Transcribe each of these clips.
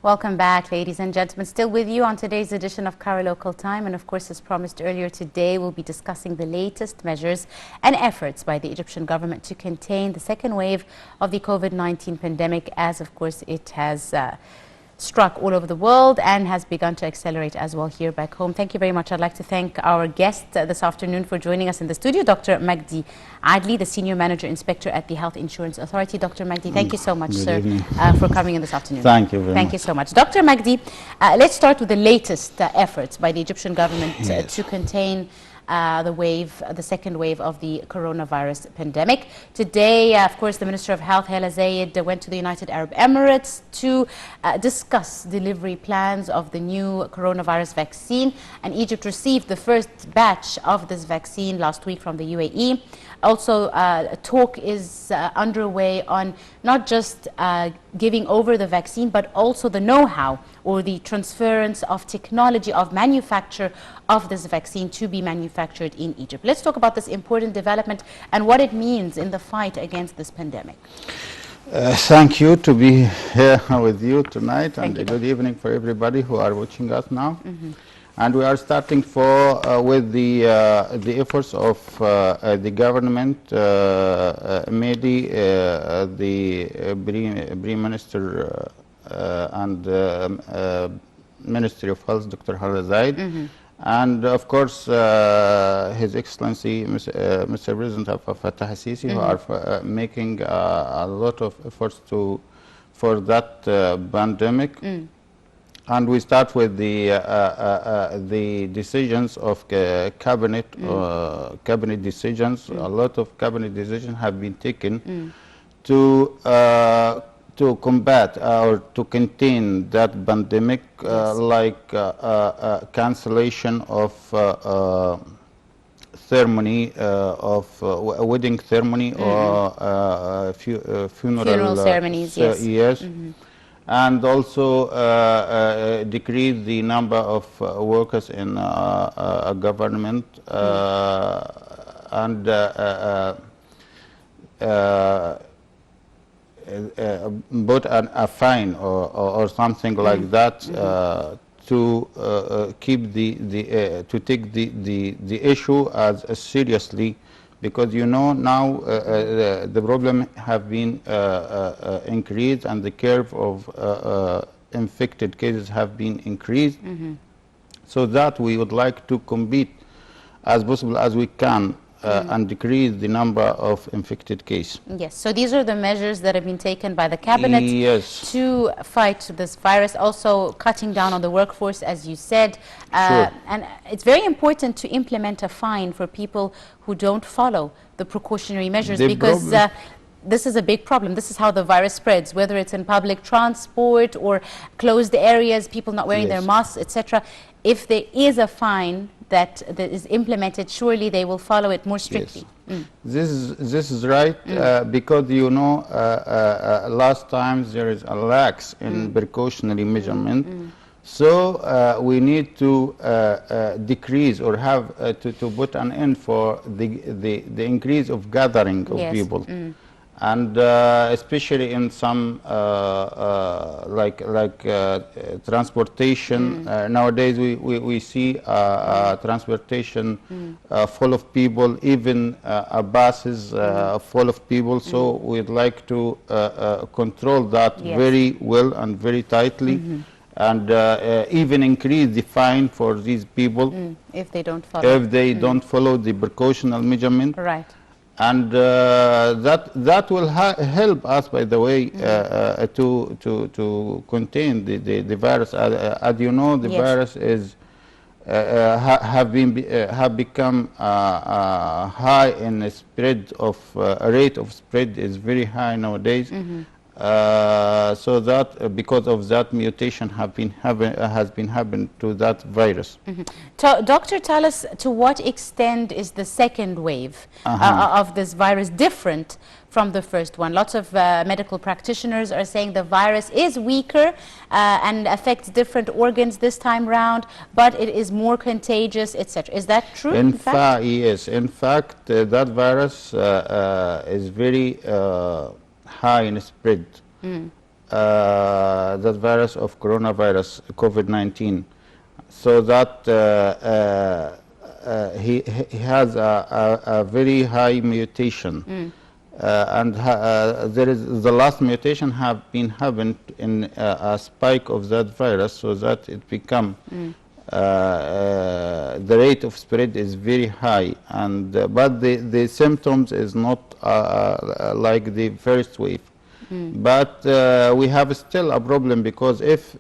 Welcome back, ladies and gentlemen. Still with you on today's edition of Cairo Local Time. And of course, as promised earlier today, we'll be discussing the latest measures and efforts by the Egyptian government to contain the second wave of the COVID-19 pandemic, as of course it has struck all over the world and has begun to accelerate as well here back home. Thank you very much. I'd like to thank our guest this afternoon for joining us in the studio, Dr. Magdy Adly, the Senior Manager Inspector at the Health Insurance Authority. Dr. Magdy, thank you so much, sir, for coming in this afternoon. Thank you very much. Thank you so much. Dr. Magdy, let's start with the latest efforts by the Egyptian government to contain the second wave of the coronavirus pandemic. Today, of course, the Minister of Health, Hala Zayed, went to the United Arab Emirates to discuss delivery plans of the new coronavirus vaccine. And Egypt received the first batch of this vaccine last week from the UAE. Also, talk is underway on not just giving over the vaccine, but also the know-how or the transference of technology of manufacture of this vaccine to be manufactured in Egypt. Let's talk about this important development and what it means in the fight against this pandemic. Thank you to be here with you tonight, and good evening for everybody who are watching us now. And we are starting with the efforts of the government, Magdy, the Prime Minister and Ministry of Health, Dr. Hala Zayed, and of course His Excellency Mr. President Fattah Sisi, who are making a lot of efforts for that pandemic. And we start with the decisions of cabinet decisions. A lot of cabinet decisions have been taken to combat or to contain that pandemic, like cancellation of ceremony, of a wedding ceremony or funeral ceremonies. Yes. And also decrease the number of workers in government, and put a fine or something like that to keep to take the issue as seriously. Because you know now the problem have been increased, and the curve of infected cases have been increased, so that we would like to compete as possible as we can and decrease the number of infected cases. Yes, so these are the measures that have been taken by the cabinet to fight this virus, also cutting down on the workforce, as you said. And it's very important to implement a fine for people who don't follow the precautionary measures, because this is a big problem. This is how the virus spreads, whether it's in public transport or closed areas, people not wearing their masks, etc. If there is a fine that is implemented, surely they will follow it more strictly. This is right, because you know last times there is a lax in precautionary measurement. So we need to decrease or have to put an end for the increase of gathering of people. And especially in some like transportation. Nowadays we see transportation full of people, even buses full of people. So we'd like to control that very well and very tightly, and even increase the fine for these people if they don't follow the precautionary measurement. Right. And that will help us, by the way, to contain the virus. As you know, the virus is have become high in spread of rate of spread is very high nowadays. So that because of that mutation has been happening to that virus. Doctor, tell us, to what extent is the second wave of this virus different from the first one? Lots of medical practitioners are saying the virus is weaker and affects different organs this time round, but it is more contagious, etc. Is that true? In fact, yes. In fact, that virus is very high in spread. that virus of coronavirus, COVID-19, so that he has a very high mutation. And there is the last mutation have been happened in a spike of that virus, so that it become the rate of spread is very high, and but the symptoms is not like the first wave. But we have still a problem, because if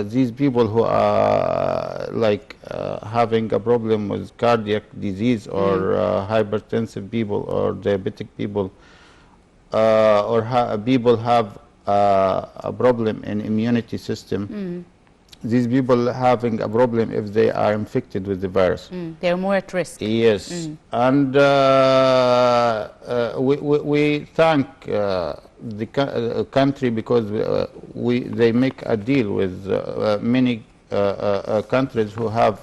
these people who are like having a problem with cardiac disease, or hypertensive people, or diabetic people, or people have a problem in immunity system, these people having a problem if they are infected with the virus. They're more at risk. Yes, and we thank the country, because they make a deal with many countries who have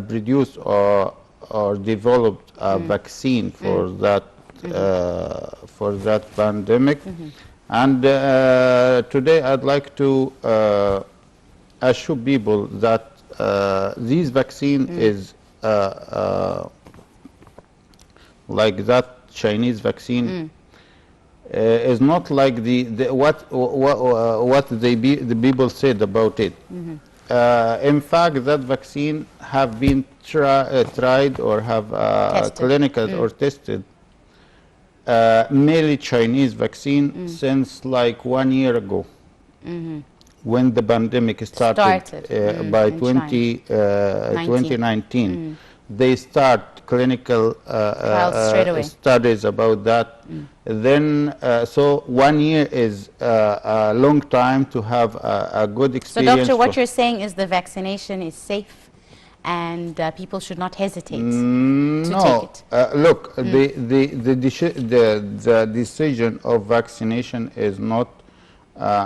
produced or developed a vaccine for that pandemic. And today I'd like to assure people that this vaccine is like that Chinese vaccine. Is not like what the people said about it. In fact, that vaccine have been tried or have clinical or tested mainly Chinese vaccine since like 1 year ago, when the pandemic started by 2019. They start clinical studies about that. Then, so 1 year is a long time to have a good experience. So, doctor, what you're saying is the vaccination is safe, and people should not hesitate to take it. Look, the decision of vaccination is not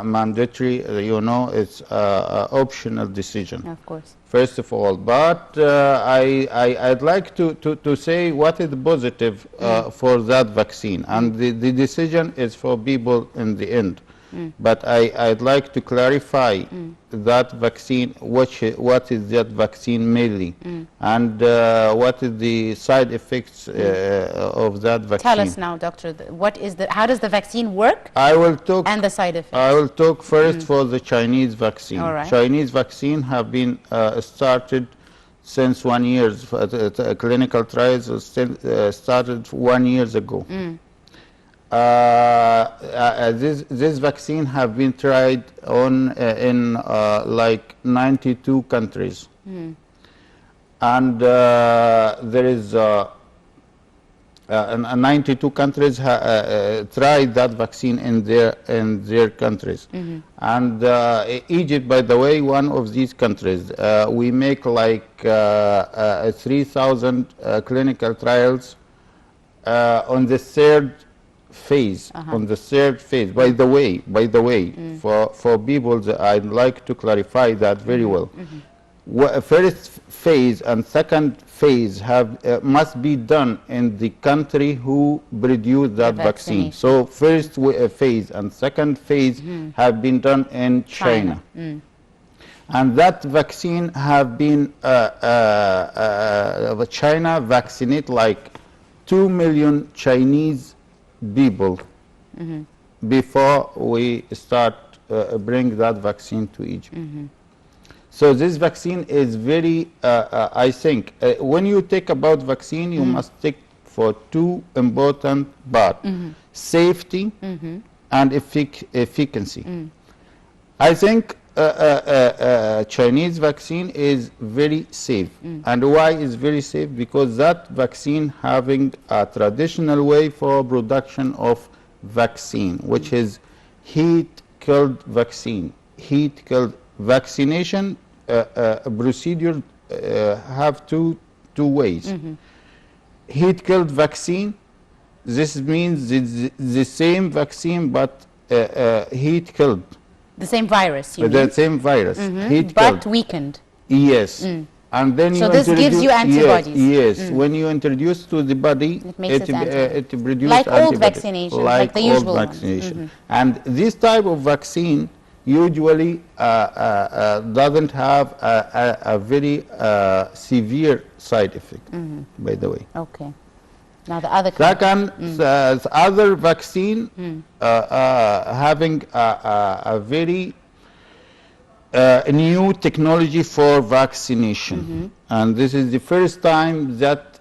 mandatory. You know, it's an optional decision. Of course. First of all, but I'd like to say what is positive for that vaccine, and the decision is for people in the end. But I'd like to clarify that vaccine, what is that vaccine mainly, and what is the side effects of that vaccine. Tell us now, doctor, how does the vaccine work? I will talk, and the side effects. I will talk first for the Chinese vaccine. All right. Chinese vaccine have been started since 1 year. Clinical trials started 1 year ago. This vaccine have been tried on in like 92 countries, and there is 92 countries tried that vaccine in their countries. And Egypt, by the way, one of these countries. We make like 3,000 clinical trials on the third phase. On the third phase. By the way, for people, I'd like to clarify that very well. First phase and second phase must be done in the country who produced that vaccine. So first phase and second phase have been done in China. And that vaccine have been China vaccinate like 2 million Chinese people before we start bring that vaccine to Egypt. So this vaccine is very, I think, when you take about vaccine, you must take for two important parts, safety and efficacy. I think Chinese vaccine is very safe. And why is very safe? Because that vaccine having a traditional way for production of vaccine, which is heat-killed vaccine. Heat-killed vaccination procedure have two ways. Heat-killed vaccine, this means the same vaccine but heat-killed. The same virus, you mean? The same virus, heat but killed. weakened. Yes, and then so this gives you antibodies. Yes. When you introduce to the body, it makes it produces like antibodies. old vaccination, like the usual vaccination. And this type of vaccine usually doesn't have a very severe side effect, by the way. Okay. Now the other Second, the other vaccine having a very new technology for vaccination, and this is the first time that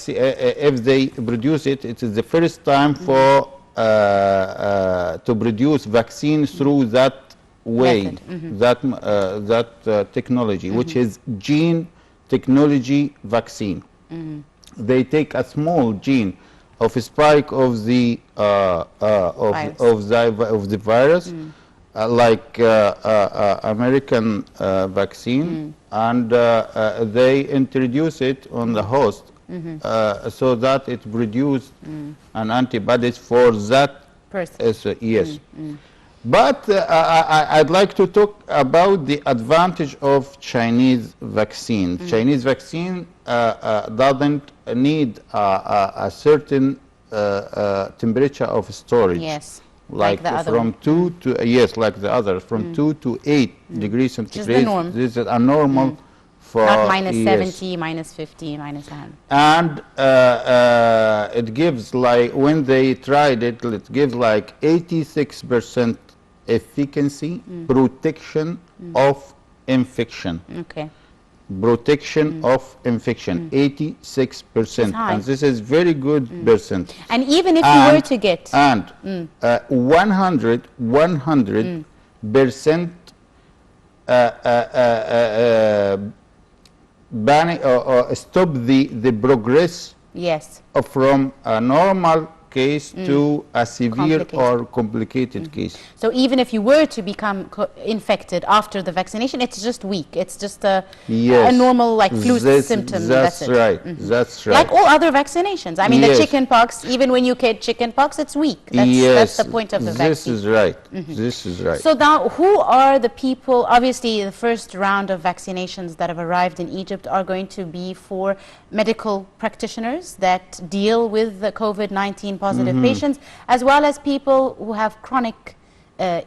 if they produce it, it is the first time for to produce vaccine through that way, that technology, which is gene technology vaccine. They take a small gene of a spike of the of the virus, like American vaccine, and they introduce it on the host, so that it produces an antibodies for that person. Yes. But I'd like to talk about the advantage of Chinese vaccine. Chinese vaccine doesn't need a certain temperature of storage. Yes. Like the other from 2 to, like the others, from 2 to 8 degrees centigrade. This is a normal for... Not minus 70, minus 50, minus 100. And it gives, like, when they tried it, it gives like 86% efficacy, protection of infection. Okay. Protection of infection, 86%, and this is very good percent. And even if you were to get 100% banning or stop the progress. Yes. From a normal case to a severe or complicated case. So even if you were to become infected after the vaccination, it's just weak. It's just a normal, like, flu symptom. That's right. That's right. Like all other vaccinations. I mean, the chicken pox, even when you get chicken pox, it's weak. That's the point of the vaccine. This is right. This is right. So now, who are the people? Obviously, the first round of vaccinations that have arrived in Egypt are going to be for medical practitioners that deal with the COVID-19 positive patients, as well as people who have chronic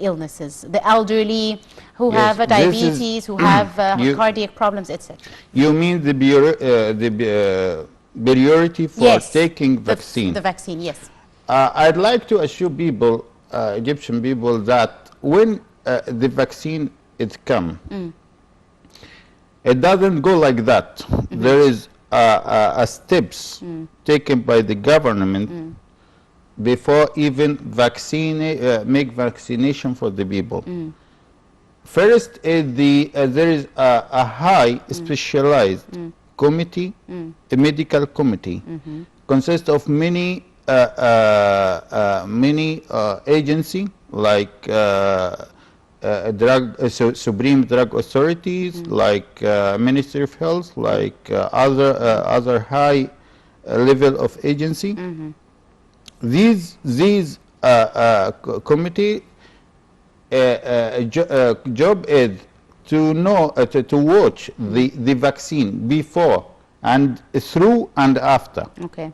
illnesses, the elderly, who have diabetes, who have cardiac problems, etc. You mean the priority for taking vaccine? The vaccine, yes. I'd like to assure people, Egyptian people, that when the vaccine is come, it doesn't go like that. There is steps taken by the government before even make vaccination for the people. First is there is a high specialized committee, a medical committee, consists of many agencies like Supreme Drug Authorities, like Ministry of Health, like other high level of agency. These committee job is to know to watch the vaccine before and through and after. Okay.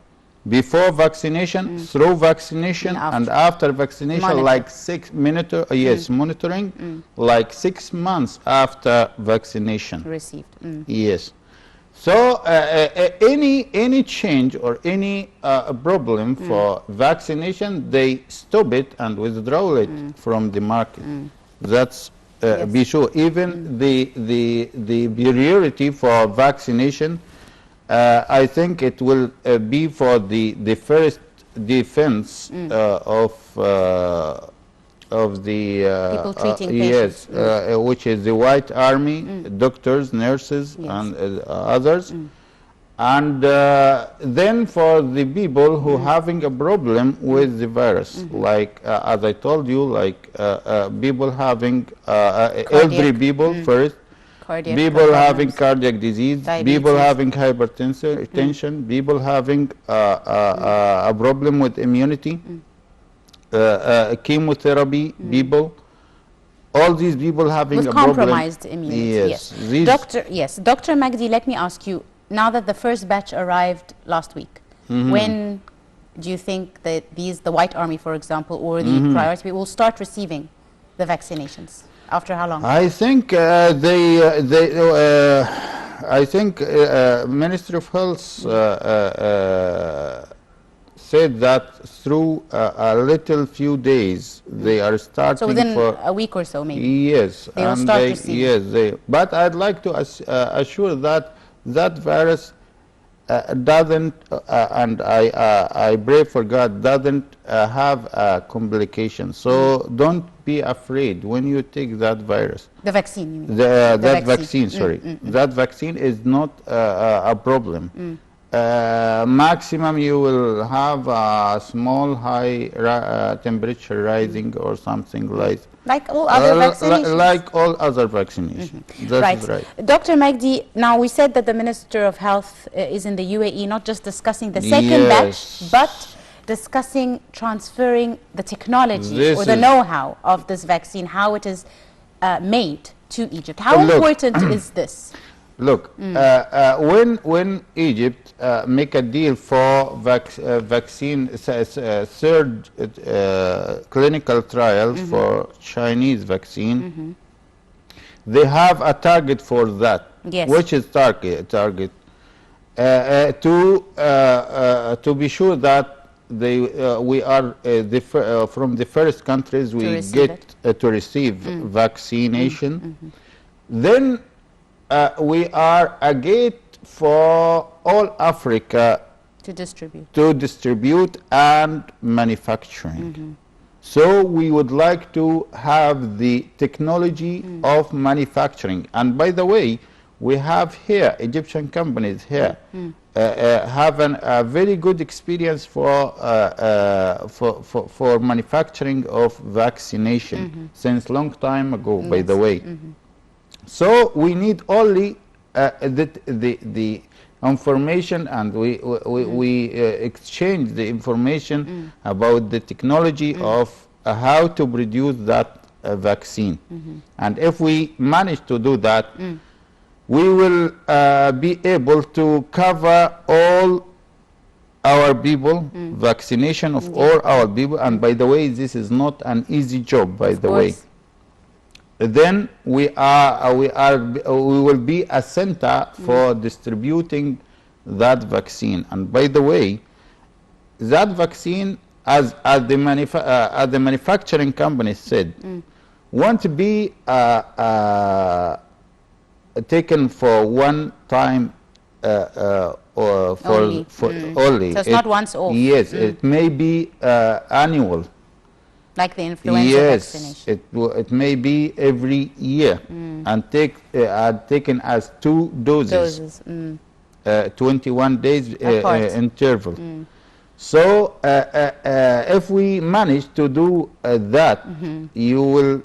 Before vaccination, through vaccination, and after vaccination, like 6 minutes. Monitoring, like 6 months after vaccination received. Yes. So any change or any problem for vaccination, they stop it and withdraw it from the market. That's be sure. Even the priority for vaccination, I think it will be for the first defense of the people treating patients. Which is the White Army, doctors, nurses, and others. And then for the people who having a problem with the virus, like as I told you, like people having elderly people first, people having cardiac disease, people having hypertension, people having a problem with immunity, chemotherapy people, all these people having with a problem. compromised immunity. Yes. Dr. Magdy, let me ask you, now that the first batch arrived last week, when do you think that the White Army, for example, or the priority people will start receiving the vaccinations? After how long? I think Ministry of Health said that through a little few days they are starting. So within a week or so, maybe. Yes, they will start receiving. Yes, but I'd like to assure that that virus doesn't, and I pray for God, doesn't have a complication. So don't be afraid when you take that virus. The vaccine, you mean? That vaccine, sorry. That vaccine is not a problem. Maximum you will have a small high temperature rising or something like all other vaccinations. Like all other vaccinations. That's right. Dr. Magdy, now we said that the Minister of Health is in the UAE, not just discussing the second batch, but discussing transferring the technology or the know-how of this vaccine, how it is made to Egypt. How important is this? Look, when Egypt make a deal for vaccine, third clinical trials for Chinese vaccine, they have a target for that, which is target to be sure that we are from the first countries we get to receive vaccination. Then we are a gate for all Africa to distribute and manufacturing. So we would like to have the technology of manufacturing. And by the way, we have here Egyptian companies here have a very good experience for manufacturing of vaccination since long time ago. By the way. So we need only the information, and we exchange the information about the technology of how to produce that vaccine. And if we manage to do that, we will be able to cover all our people, vaccination of all our people. And by the way, this is not an easy job, by the way. Then we will be a center for distributing that vaccine. And by the way, that vaccine, as the manufacturing company said, won't be taken for one time or for only. So it's not once off. Yes, it may be annual. Like the influenza vaccination. It may be every year and taken as 2 doses. 21 days interval. So if we manage to do that, you will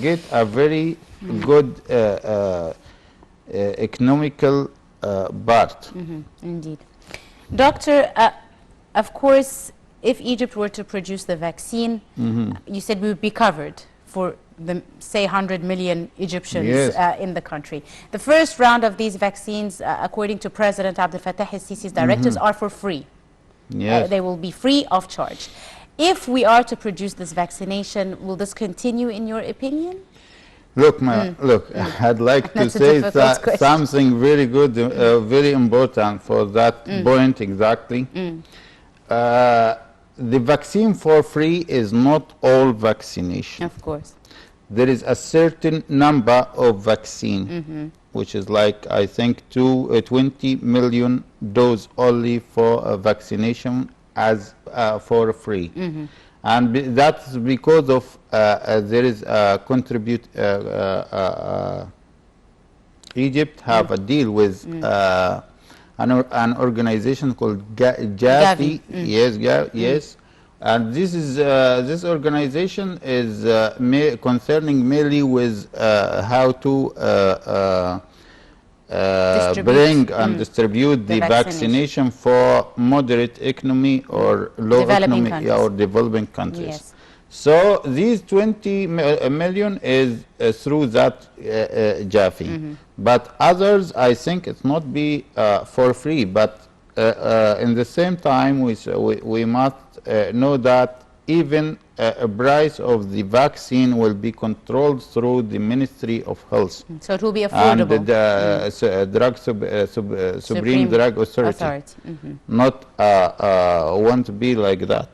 get a very good economical part. Indeed. Doctor, of course, if Egypt were to produce the vaccine, you said we would be covered for the, say, 100 million Egyptians in the country. The first round of these vaccines, according to President Abdel Fattah el-Sisi's directives, are for free. They will be free of charge. If we are to produce this vaccination, will this continue in your opinion? Look, I'd like to say something very good, very important for that point exactly. The vaccine for free is not all vaccination. Of course. There is a certain number of vaccine, which is like, I think, 20 million doses only for vaccination as for free. And that's because of there is a Egypt have a deal with an organization called Gavi. Yes. And this is this organization is concerning mainly with how to bring and distribute the vaccination for moderate economy or low economy or developing countries. So these 20 million is through that Jaffe. But others, I think it's not be for free. But in the same time, we must know that even a price of the vaccine will be controlled through the Ministry of Health. So it will be affordable. And the Supreme Drug Authority. Not won't be like that.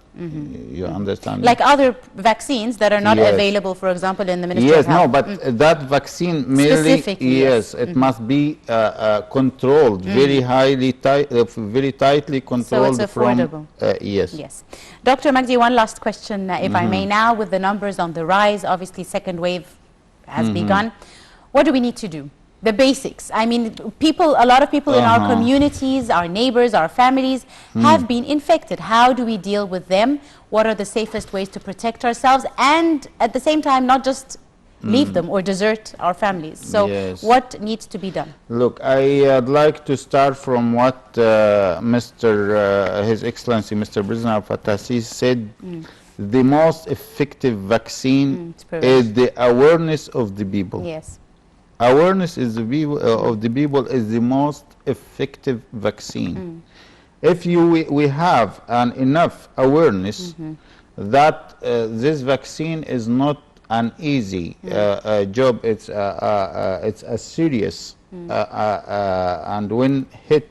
You understand? Like other vaccines that are not available, for example, in the Ministry of No, Health. but that vaccine merely, it must be controlled, very very tightly controlled. So it's affordable. Yes. Dr. Magdy, one last question, if I may now, with the numbers on the rise, obviously second wave has begun. What do we need to do? The basics. I mean, a lot of people in our communities, our neighbors, our families have been infected. How do we deal with them? What are the safest ways to protect ourselves? And at the same time, not just leave them or desert our families. So what needs to be done? Look, I'd like to start from what His Excellency, Mr. President Abdel Fattah al-Sisi said. The most effective vaccine is the awareness of the people. Yes. Awareness of the people is the most effective vaccine. If we have enough awareness that this vaccine is not an easy job, it's a serious, and when hit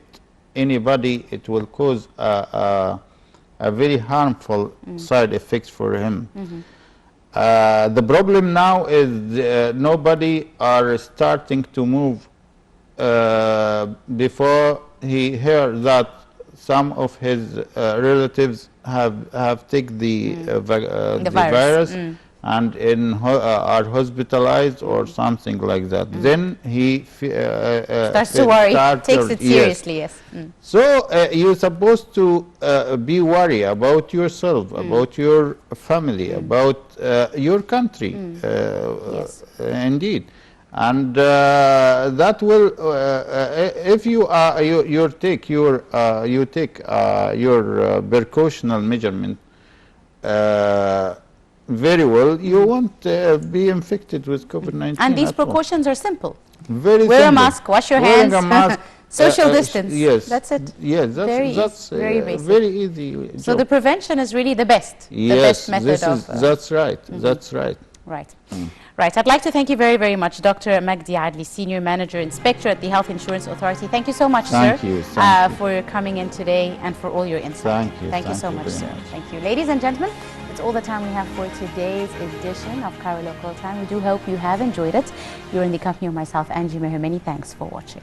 anybody, it will cause a very harmful side effects for him. The problem now is nobody are starting to move before he heard that some of his relatives have taken the virus and are hospitalized or something like that. Then he starts to worry, takes it seriously. Yes. So you're supposed to be worried about yourself, about your family, about your country. Indeed. And that will, if you take your precautional measurement very well, you won't be infected with COVID-19. And these precautions are simple. Very Wear simple. a mask, wash your hands, a mask, social distance. Yes. That's it. Yes, that's very basic. Very easy. So the prevention is really the best. The best method that's right. That's right. Right. Right. I'd like to thank you very, very much, Dr. Magdy Adly, Senior Manager Inspector at the Health Insurance Authority. Thank you so much, sir, for coming in today and for all your insight. Thank you so much, sir. Thank you. Ladies and gentlemen, that's all the time we have for today's edition of Cairo Local Time. We do hope you have enjoyed it. You're in the company of myself, Angie Meher. Many thanks for watching.